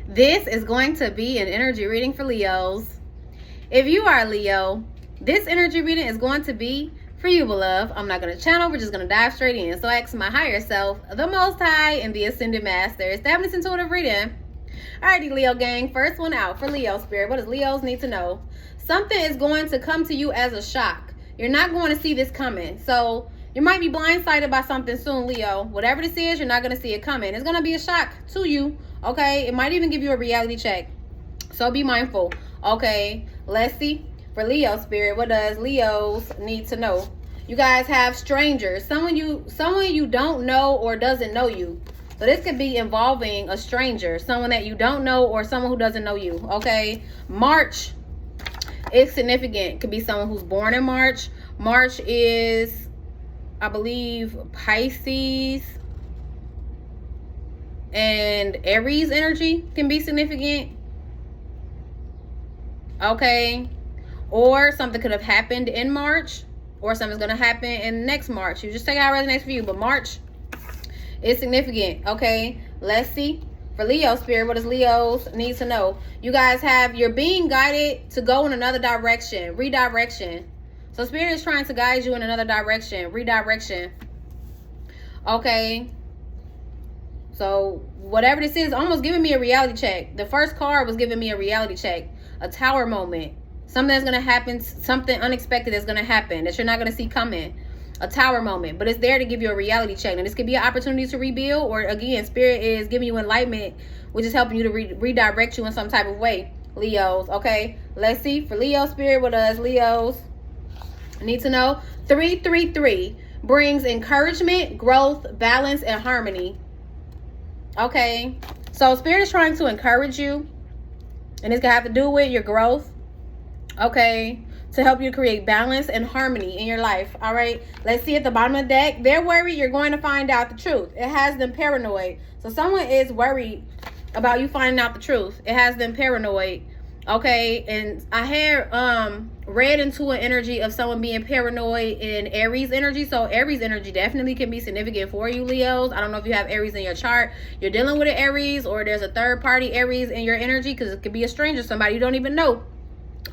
This is going to be an energy reading for Leos. If you are a Leo, this energy reading is going to be for you, beloved. I'm not going to channel. We're just going to dive straight in. So I ask my higher self, the Most High, and the Ascended Master. Establish intuitive reading. Alrighty, Leo gang. First one out for Leo Spirit. What does Leos need to know? Something is going to come to you as a shock. You're not going to see this coming. So you might be blindsided by something soon, Leo. Whatever this is, you're not going to see it coming. It's going to be a shock to you. Okay, it might even give you a reality check. So be mindful. Okay, let's see. For Leo Spirit, what does Leos need to know? You guys have strangers. Someone you don't know or doesn't know you. So this could be involving a stranger. Someone that you don't know or someone who doesn't know you. Okay, March is significant. Could be someone who's born in March. March is, I believe, Pisces. And Aries energy can be significant. Okay. Or something could have happened in March. Or something's going to happen in next March. You just take how it resonates for you. But March is significant. Okay. Let's see. For Leo Spirit, what does Leos need to know? You guys you're being guided to go in another direction. Redirection. So Spirit is trying to guide you in another direction. Redirection. Okay. So whatever this is, almost giving me a reality check. The first card was giving me a reality check. A tower moment. Something that's going to happen. Something unexpected is going to happen that you're not going to see coming. A tower moment. But it's there to give you a reality check. And this could be an opportunity to rebuild. Or again, Spirit is giving you enlightenment, which is helping you to redirect you in some type of way. Leos. Okay. Let's see. For Leo Spirit, what does Leos need to know? 333 brings encouragement, growth, balance, and harmony. Okay, so Spirit is trying to encourage you, and it's gonna have to do with your growth. Okay, to help you create balance and harmony in your life. All right, let's see at the bottom of the deck. They're worried you're going to find out the truth. It has them paranoid. So someone is worried about you finding out the truth. It has them paranoid. Okay, and I had read into an energy of someone being paranoid in Aries energy. So Aries energy definitely can be significant for you, Leos. I don't know if you have Aries in your chart. You're dealing with an Aries, or there's a third party Aries in your energy, because it could be a stranger, somebody you don't even know.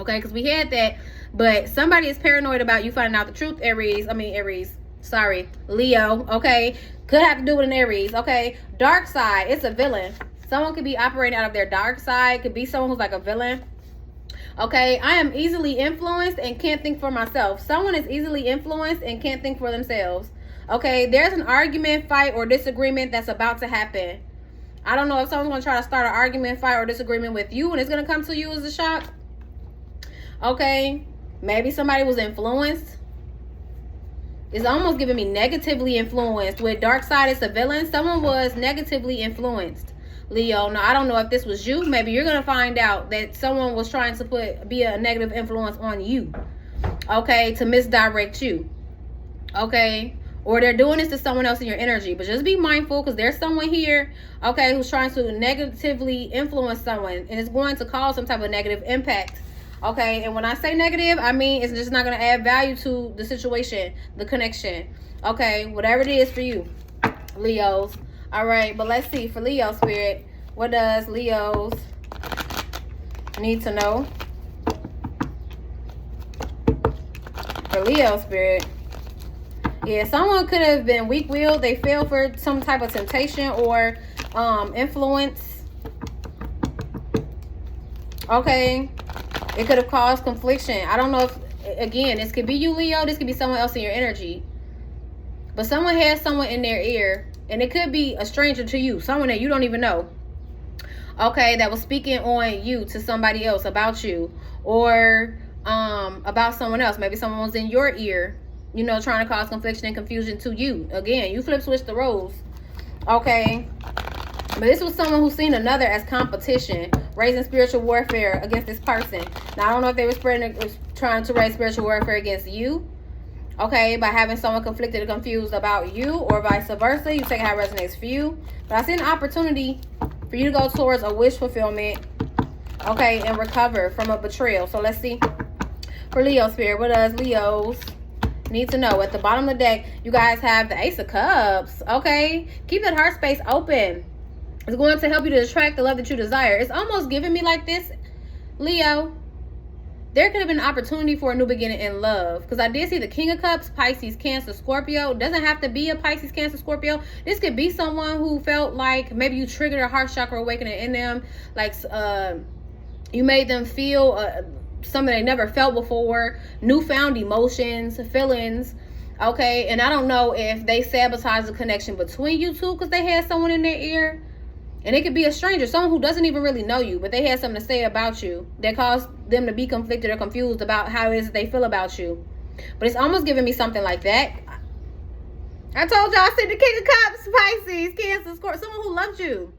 Okay, because we had that. But somebody is paranoid about you finding out the truth, Leo. Okay, could have to do with an Aries. Okay, dark side, it's a villain. Someone could be operating out of their dark side. Could be someone who's like a villain. Okay, I am easily influenced and can't think for myself. Someone is easily influenced and can't think for themselves. Okay, there's an argument, fight, or disagreement that's about to happen. I don't know if someone's going to try to start an argument, fight, or disagreement with you, and it's going to come to you as a shock. Okay, maybe somebody was influenced. It's almost giving me negatively influenced. With dark side, it's a villain. Someone was negatively influenced. Leo, now I don't know if this was you. Maybe you're going to find out that someone was trying to be a negative influence on you. Okay, to misdirect you. Okay, or they're doing this to someone else in your energy. But just be mindful, because there's someone here, okay, who's trying to negatively influence someone. And it's going to cause some type of negative impact. Okay, and when I say negative, I mean it's just not going to add value to the situation, the connection. Okay, whatever it is for you, Leos. All right, but let's see. For Leo Spirit, what does Leos need to know? For Leo Spirit, yeah, someone could have been weak-willed. They fell for some type of temptation or influence. Okay, it could have caused confliction. I don't know if, again, this could be you, Leo. This could be someone else in your energy. But someone has someone in their ear. And it could be a stranger to you, someone that you don't even know. Okay, that was speaking on you to somebody else about you, or about someone else. Maybe someone was in your ear, you know, trying to cause confliction and confusion to you. Again, you switch the roles. Okay, but this was someone who's seen another as competition, raising spiritual warfare against this person. Now, I don't know if they were trying to raise spiritual warfare against you. Okay, by having someone conflicted or confused about you, or vice versa. You take how it resonates for you. But I see an opportunity for you to go towards a wish fulfillment. Okay, and recover from a betrayal. So let's see. For Leo Spirit, what does Leos need to know? At the bottom of the deck, you guys have the Ace of Cups. Okay, keep that heart space open. It's going to help you to attract the love that you desire. It's almost giving me like this, Leo. There could have been an opportunity for a new beginning in love. Because I did see the King of Cups, Pisces, Cancer, Scorpio. It doesn't have to be a Pisces, Cancer, Scorpio. This could be someone who felt like maybe you triggered a heart chakra awakening in them. Like you made them feel something they never felt before. Newfound emotions, feelings. Okay, and I don't know if they sabotaged the connection between you two because they had someone in their ear. And it could be a stranger, someone who doesn't even really know you, but they had something to say about you that caused them to be conflicted or confused about how it is that they feel about you. But it's almost giving me something like that. I told y'all, I said the King of Cups, Pisces, Cancer, Scorpio, someone who loves you.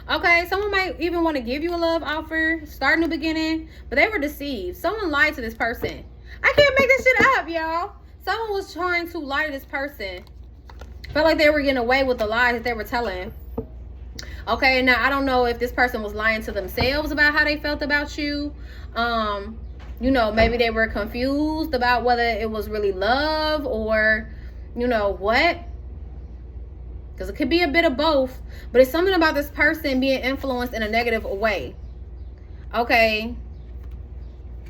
Okay, someone might even want to give you a love offer, start a new beginning, but they were deceived. Someone lied to this person. I can't make this shit up, y'all. Someone was trying to lie to this person. Felt like they were getting away with the lies that they were telling. Okay, now I don't know if this person was lying to themselves about how they felt about you. You know, maybe they were confused about whether it was really love or, you know, what. Because it could be a bit of both. But it's something about this person being influenced in a negative way. Okay.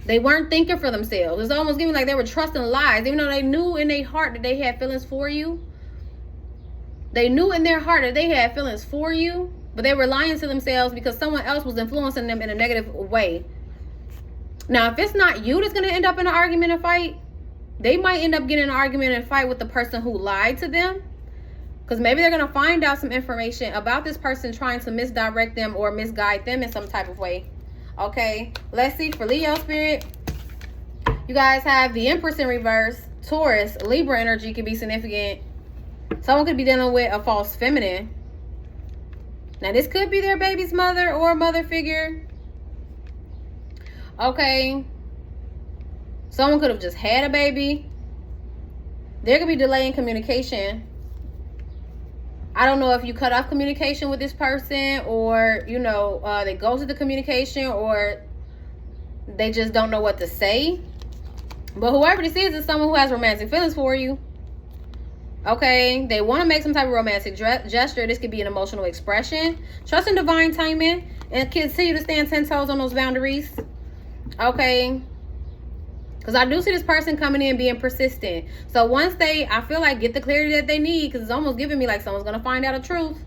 They weren't thinking for themselves. It's almost giving like they were trusting lies. Even though they knew in their heart that they had feelings for you. They knew in their heart that they had feelings for you. But they were lying to themselves because someone else was influencing them in a negative way. Now, if it's not you that's going to end up in an argument and fight, they might end up getting an argument and fight with the person who lied to them. Because maybe they're going to find out some information about this person trying to misdirect them or misguide them in some type of way. Okay, let's see for Leo spirit. You guys have the Empress in reverse. Taurus, Libra energy could be significant. Someone could be dealing with a false feminine. Now, this could be their baby's mother or a mother figure. Okay. Someone could have just had a baby. There could be delay in communication. I don't know if you cut off communication with this person or, you know, they go to the communication or they just don't know what to say. But whoever this is someone who has romantic feelings for you. Okay, they want to make some type of romantic gesture. This could be an emotional expression. Trust in divine timing and continue to stand 10 toes on those boundaries. Okay, because I do see this person coming in being persistent. So once they, I feel like, get the clarity that they need, because it's almost giving me like someone's going to find out the truth.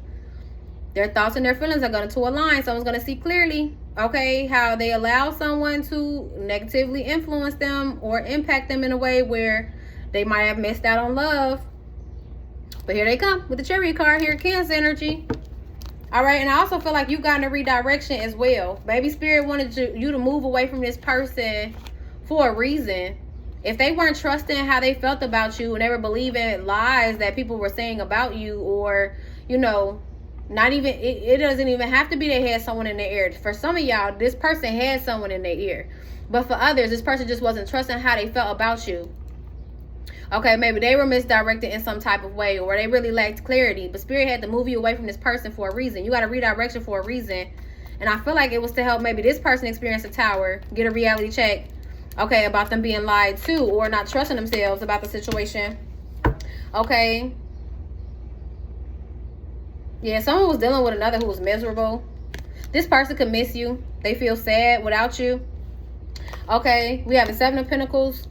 Their thoughts and their feelings are going to align. Someone's going to see clearly, okay, how they allow someone to negatively influence them or impact them in a way where they might have missed out on love. But here they come with the Chariot card here, Cancer energy. All right, and I also feel like you've gotten a redirection as well. Baby Spirit wanted you to move away from this person for a reason. If they weren't trusting how they felt about you and they were believing lies that people were saying about you, or, you know, not even, it doesn't even have to be they had someone in their ear. For some of y'all, this person had someone in their ear. But for others, this person just wasn't trusting how they felt about you. Okay, maybe they were misdirected in some type of way, or they really lacked clarity. But Spirit had to move you away from this person for a reason. You got a redirection for a reason. And I feel like it was to help maybe this person experience a tower, get a reality check, okay, about them being lied to or not trusting themselves about the situation. Okay. Yeah, someone was dealing with another who was miserable. This person could miss you. They feel sad without you. Okay, we have the Seven of Pentacles.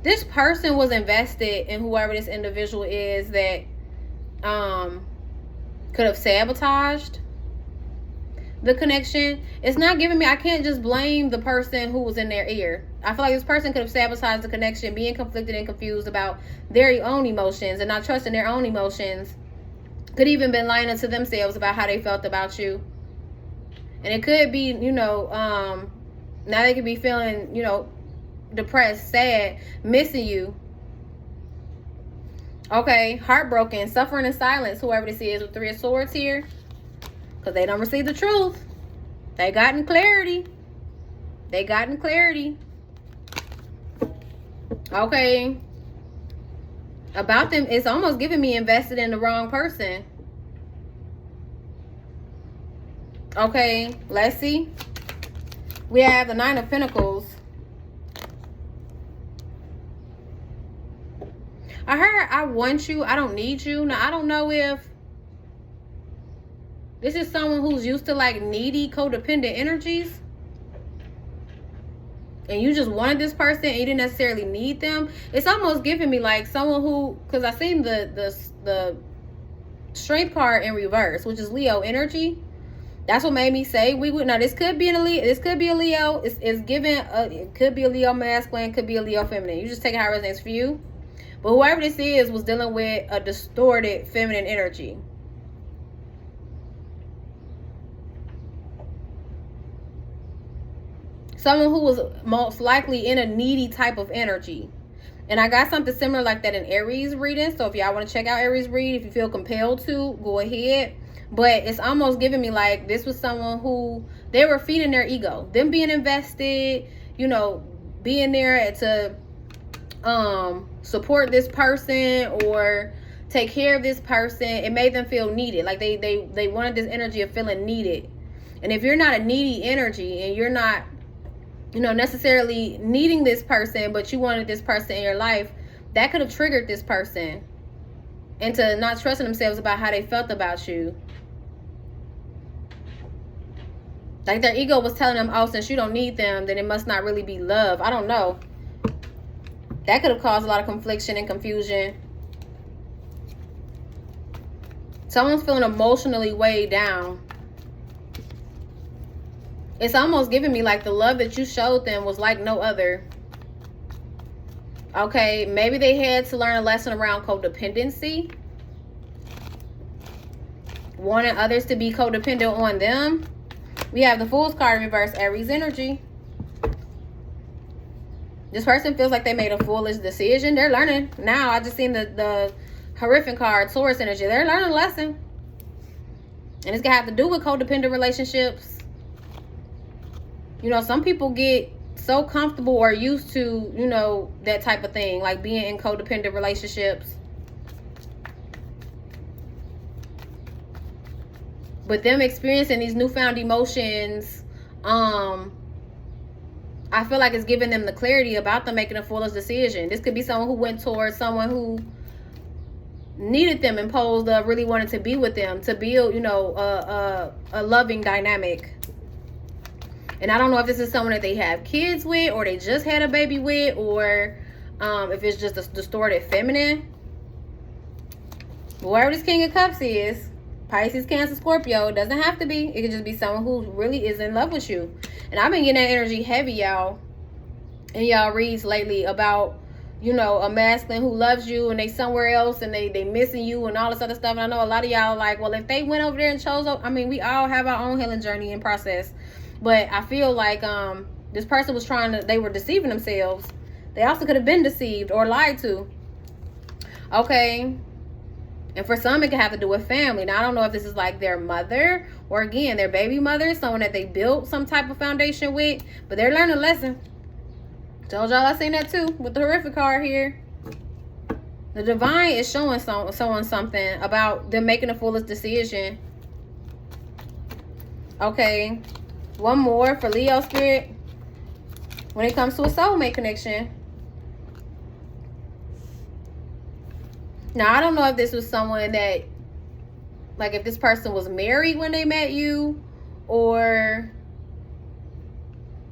This person was invested in whoever this individual is that could have sabotaged the connection. It's not giving me, I can't just blame the person who was in their ear. I feel like this person could have sabotaged the connection, being conflicted and confused about their own emotions and not trusting their own emotions. Could even been lying to themselves about how they felt about you. And it could be, you know, now they could be feeling, you know, depressed, sad, missing you. Okay, heartbroken, suffering in silence, whoever this is with Three of Swords here. Because they don't receive the truth. They gotten clarity. They gotten clarity. Okay. About them, it's almost giving me invested in the wrong person. Okay, let's see. We have the Nine of Pentacles. I heard I want you, I don't need you. Now, I don't know if this is someone who's used to like needy, codependent energies. And you just wanted this person and you didn't necessarily need them. It's almost giving me like someone who, because I seen the strength card in reverse, which is Leo energy. That's what made me say we would. Now this could be a Leo. This could be a Leo. It's given. It could be a Leo masculine. Could be a Leo feminine. You just take it how it resonates for you. But whoever this is was dealing with a distorted feminine energy. Someone who was most likely in a needy type of energy. And I got something similar like that in Aries reading. So if y'all want to check out Aries read, if you feel compelled to, go ahead. But it's almost giving me like this was someone who they were feeding their ego. Them being invested, you know, being there to support this person or take care of this person. It made them feel needed. Like they wanted this energy of feeling needed. And if you're not a needy energy and you're not, you know, necessarily needing this person, but you wanted this person in your life, that could have triggered this person into not trusting themselves about how they felt about you. Like their ego was telling them, oh, since you don't need them, then it must not really be love. I don't know. That could have caused a lot of confliction and confusion. Someone's feeling emotionally weighed down. It's almost giving me like the love that you showed them was like no other. Okay, maybe they had to learn a lesson around codependency. Wanting others to be codependent on them. We have the Fool's card in reverse, Aries energy. This person feels like they made a foolish decision. They're learning. Now, I just seen the horrific card, Taurus energy. They're learning a lesson. And it's going to have to do with codependent relationships. You know, some people get so comfortable or used to, you know, that type of thing. Like being in codependent relationships. But them experiencing these newfound emotions, I feel like it's giving them the clarity about them making a foolish decision. This could be someone who went towards someone who needed them and posed really wanted to be with them to build, you know, a loving dynamic. And I don't know if this is someone that they have kids with or they just had a baby with, or if it's just a distorted feminine. Whoever this King of Cups is, Pisces, Cancer, Scorpio, it doesn't have to be. It could just be someone who really is in love with you. And I've been getting that energy heavy, y'all, in y'all reads lately about, you know, a masculine who loves you and they somewhere else and they missing you and all this other stuff. And I know a lot of y'all are like, well, if they went over there and chose, I mean, we all have our own healing journey and process. But I feel like this person was they were deceiving themselves. They also could have been deceived or lied to. Okay. And for some, it can have to do with family. Now, I don't know if this is like their mother or, again, their baby mother, someone that they built some type of foundation with. But they're learning a lesson. Told y'all I seen that too with the horrific card here. The divine is showing someone something about them making a foolish decision. Okay. One more for Leo spirit. When it comes to a soulmate connection. Now, I don't know if this was someone that, like if this person was married when they met you, or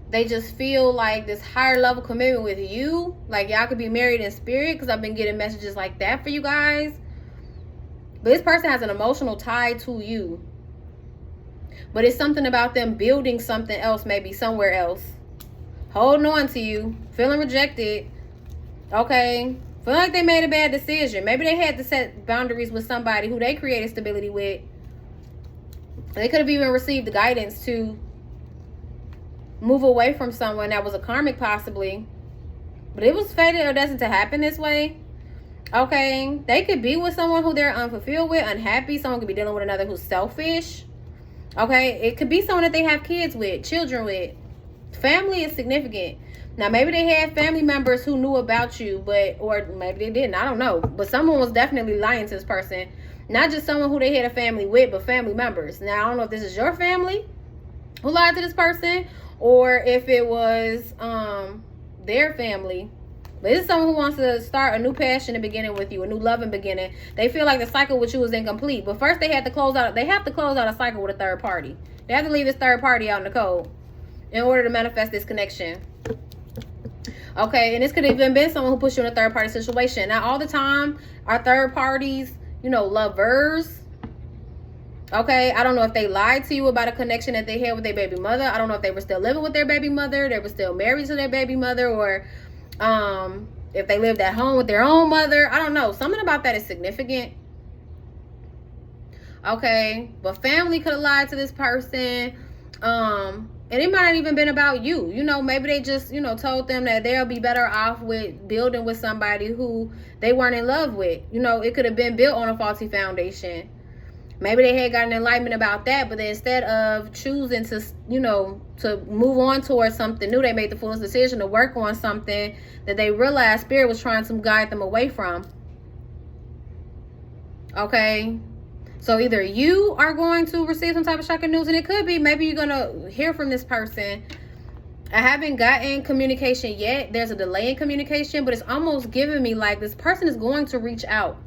they just feel like this higher level commitment with you. Like y'all could be married in spirit, because I've been getting messages like that for you guys. But this person has an emotional tie to you. But it's something about them building something else, maybe somewhere else. Holding on to you, feeling rejected. Okay. Feel like they made a bad decision. Maybe they had to set boundaries with somebody who they created stability with. They could have even received the guidance to move away from someone that was a karmic possibly. But it was fated or destined to happen this way. Okay. They could be with someone who they're unfulfilled with, unhappy. Someone could be dealing with another who's selfish. Okay. It could be someone that they have kids with, children with. Family is significant. Now, maybe they had family members who knew about you, or maybe they didn't. I don't know. But someone was definitely lying to this person. Not just someone who they had a family with, but family members. Now, I don't know if this is your family who lied to this person, or if it was their family But this is someone who wants to start a new passion and beginning with you, a new loving beginning. They feel like the cycle with you is incomplete. But first they have to close out a cycle with a third party. They have to leave this third party out in the cold in order to manifest this connection. Okay, and this could have even been someone who pushed you in a third party situation. Now, all the time, our third parties, lovers. Okay, I don't know if they lied to you about a connection that they had with their baby mother. I don't know if they were still living with their baby mother, they were still married to their baby mother, or if they lived at home with their own mother. I don't know. Something about that is significant. Okay, but family could have lied to this person. And it might not even been about you. Maybe they just, told them that they'll be better off with building with somebody who they weren't in love with. It could have been built on a faulty foundation. Maybe they had gotten enlightenment about that, but then instead of choosing to, to move on towards something new, they made the foolish decision to work on something that they realized Spirit was trying to guide them away from. Okay? So either you are going to receive some type of shocking news, and it could be maybe you're going to hear from this person. I haven't gotten communication yet. There's a delay in communication, but it's almost giving me like this person is going to reach out.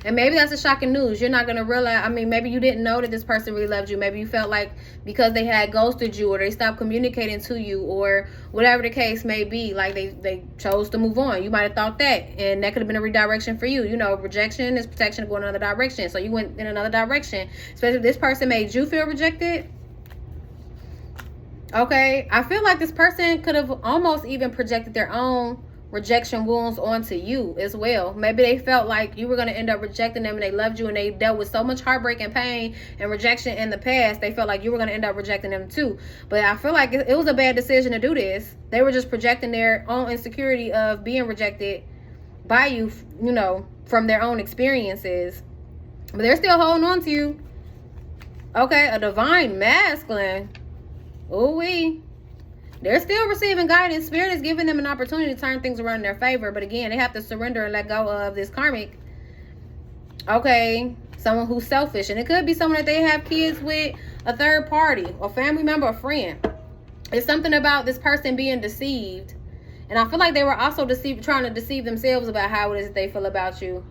And maybe that's a shocking news. You're not going to realize, maybe you didn't know that this person really loved you. Maybe you felt like because they had ghosted you or they stopped communicating to you or whatever the case may be, like they chose to move on. You might have thought that, and that could have been a redirection for you. Rejection is protection, going in another direction. So you went in another direction, especially if this person made you feel rejected. Okay, I feel like this person could have almost even projected their own rejection wounds onto you as well. Maybe they felt like you were going to end up rejecting them, and they loved you, and they dealt with so much heartbreak and pain and rejection in the past, they felt like you were going to end up rejecting them too. But I feel like it was a bad decision to do this. They were just projecting their own insecurity of being rejected by you, from their own experiences. But they're still holding on to you. Okay, a divine masculine. Ooh-wee. They're still receiving guidance. Spirit is giving them an opportunity to turn things around in their favor. But again, they have to surrender and let go of this karmic. Okay. Someone who's selfish. And it could be someone that they have kids with, a third party, a family member, a friend. It's something about this person being deceived. And I feel like they were also trying to deceive themselves about how it is that they feel about you.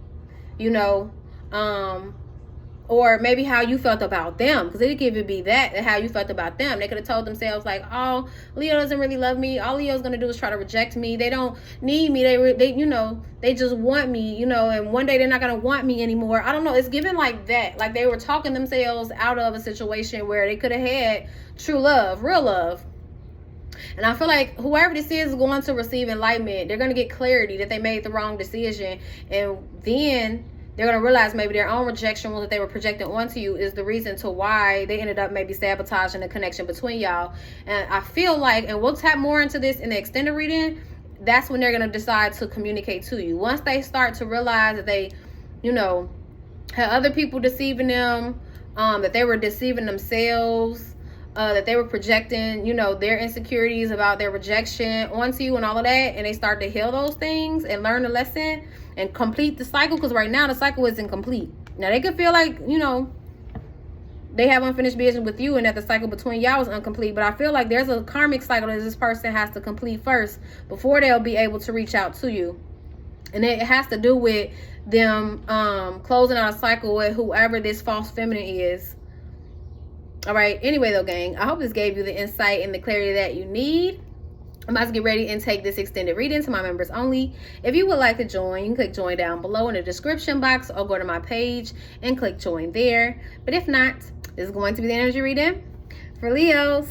Or maybe how you felt about them, because it could even be that, how you felt about them. They could have told themselves like, oh, Leo doesn't really love me. All Leo's going to do is try to reject me. They don't need me. They just want me, and one day they're not going to want me anymore. I don't know. It's given like that. Like they were talking themselves out of a situation where they could have had true love, real love. And I feel like whoever this is going to receive enlightenment. They're going to get clarity that they made the wrong decision. And then they're going to realize maybe their own rejection that they were projecting onto you is the reason to why they ended up maybe sabotaging the connection between y'all. And I feel like, and we'll tap more into this in the extended reading, that's when they're going to decide to communicate to you. Once they start to realize that they, had other people deceiving them, that they were deceiving themselves, that they were projecting, their insecurities about their rejection onto you and all of that, and they start to heal those things and learn the lesson and complete the cycle, because right now the cycle isn't complete. Now they could feel like, they have unfinished business with you and that the cycle between y'all is incomplete, but I feel like there's a karmic cycle that this person has to complete first before they'll be able to reach out to you. And it has to do with them closing out a cycle with whoever this false feminine is. All right, anyway though, gang, I hope this gave you the insight and the clarity that you need. I'm about to get ready and take this extended reading to my members only. If you would like to join, you can click join down below in the description box or go to my page and click join there. But if not, this is going to be the energy reading for Leos.